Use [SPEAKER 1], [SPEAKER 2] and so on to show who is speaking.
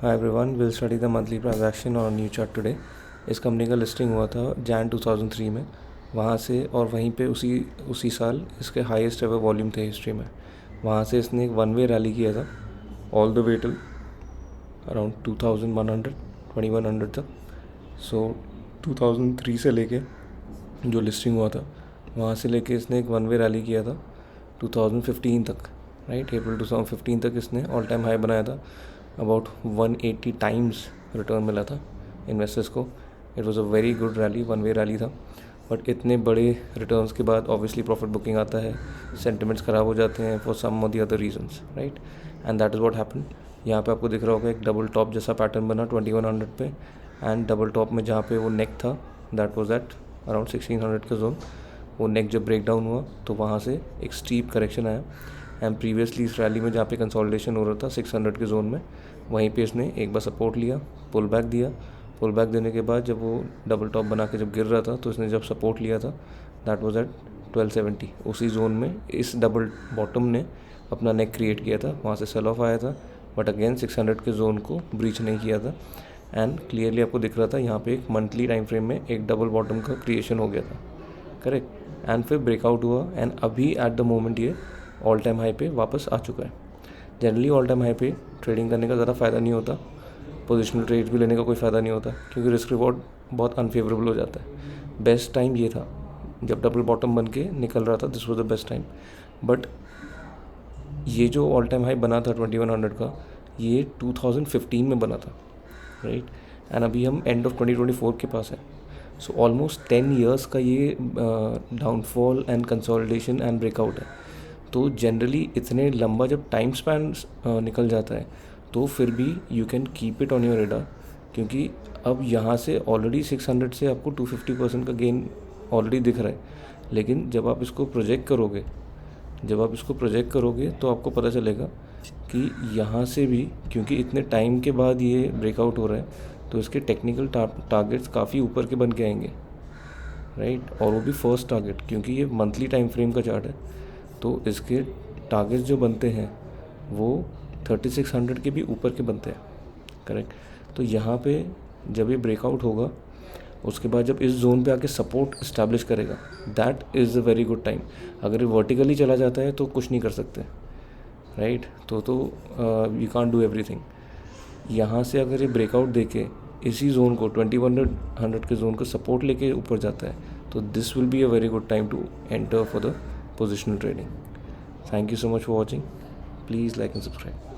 [SPEAKER 1] Hi everyone, will study the monthly transaction और new chart today. इस company का listing हुआ था जैन 2003 में। वहाँ से और वहीं पे उसी साल इसके हाईएस्ट एवर वॉल्यूम थे हिस्ट्री में। वहाँ से इसने एक वन वे रैली किया था all the way till around 2100 तक। सो 2003 से लेके जो लिस्टिंग हुआ था वहाँ से लेके इसने एक वन वे रैली किया था 2015 तक, राइट। अप्रैल 2015 तक इसने ऑल टाइम हाई बनाया था। अबाउट 180 टाइम्स रिटर्न मिला था इन्वेस्टर्स को। It was a very good rally, one way rally था। बट इतने बड़े रिटर्न्स के बाद ऑब्वियसली प्रॉफिट बुकिंग आता है, सेंटिमेंट्स ख़राब हो जाते हैं for some of the other reasons, right. And that is what happen. यहाँ पे आपको दिख रहा होगा एक डबल टॉप जैसा पैटर्न बना 2100 पे, एंड डबल टॉप में जहाँ पे वो नेक था दैट वाज एट अराउंड 1600 का जोन। वो नेक जब ब्रेक डाउन हुआ तो वहाँ से एक स्टीप करेक्शन आया। एंड प्रीवियसली इस रैली में जहाँ पे कंसोलिडेशन हो रहा था 600 के जोन में, वहीं पे इसने एक बार सपोर्ट लिया, पुल बैक दिया। पुल बैक देने के बाद जब वो डबल टॉप बना के जब गिर रहा था तो इसने जब सपोर्ट लिया था दैट वाज एट 1270। उसी जोन में इस डबल बॉटम ने अपना नेक क्रिएट किया था, वहाँ से सेल ऑफ आया था। बट अगेन 600 के जोन को ब्रीच नहीं किया था। एंड क्लियरली आपको दिख रहा था यहाँ पे एक मंथली टाइम फ्रेम में एक डबल बॉटम का क्रिएशन हो गया था, करेक्ट। एंड फिर ब्रेकआउट हुआ एंड अभी एट द मोमेंट ये ऑल टाइम हाई पे वापस आ चुका है। जनरली ऑल टाइम हाई पे ट्रेडिंग करने का ज़्यादा फ़ायदा नहीं होता, पोजिशनल ट्रेड भी लेने का कोई फ़ायदा नहीं होता क्योंकि रिस्क रिवॉर्ड बहुत अनफेवरेबल हो जाता है। बेस्ट टाइम ये था जब डबल बॉटम बन के निकल रहा था, this was the best time. But ये जो ऑल टाइम हाई बना था 2100 का, ये 2015 में बना था, राइट। एंड अभी हम एंड ऑफ 2024 के पास है। सो ऑलमोस्ट 10 ईयर्स का ये downfall and consolidation and breakout है। तो जनरली इतने लंबा जब टाइम स्पैन निकल जाता है तो फिर भी you can keep it on your radar, क्योंकि अब यहाँ से ऑलरेडी 600 से आपको 250% का गेन ऑलरेडी दिख रहा है। लेकिन जब आप इसको प्रोजेक्ट करोगे तो आपको पता चलेगा कि यहाँ से भी, क्योंकि इतने टाइम के बाद ये ब्रेकआउट हो रहा है, तो इसके टेक्निकल टारगेट्स काफ़ी ऊपर के बन के आएंगे, राइट। और वो भी फर्स्ट टारगेट, क्योंकि ये मंथली टाइम फ्रेम का चार्ट है तो इसके टारगेट्स जो बनते हैं वो 3600 के भी ऊपर के बनते हैं, करेक्ट। तो यहाँ पे जब ये ब्रेकआउट होगा उसके बाद जब इस जोन पे आके सपोर्ट इस्टेब्लिश करेगा that is a very good time. अगर ये वर्टिकली चला जाता है तो कुछ नहीं कर सकते, राइट। तो यू कांट डू एवरीथिंग। यहाँ से अगर ये ब्रेकआउट देके इसी जोन को 2100 के जोन को सपोर्ट लेके ऊपर जाता है तो this will be a very good time to enter for the positional trading. Thank you so much for watching. Please like and subscribe.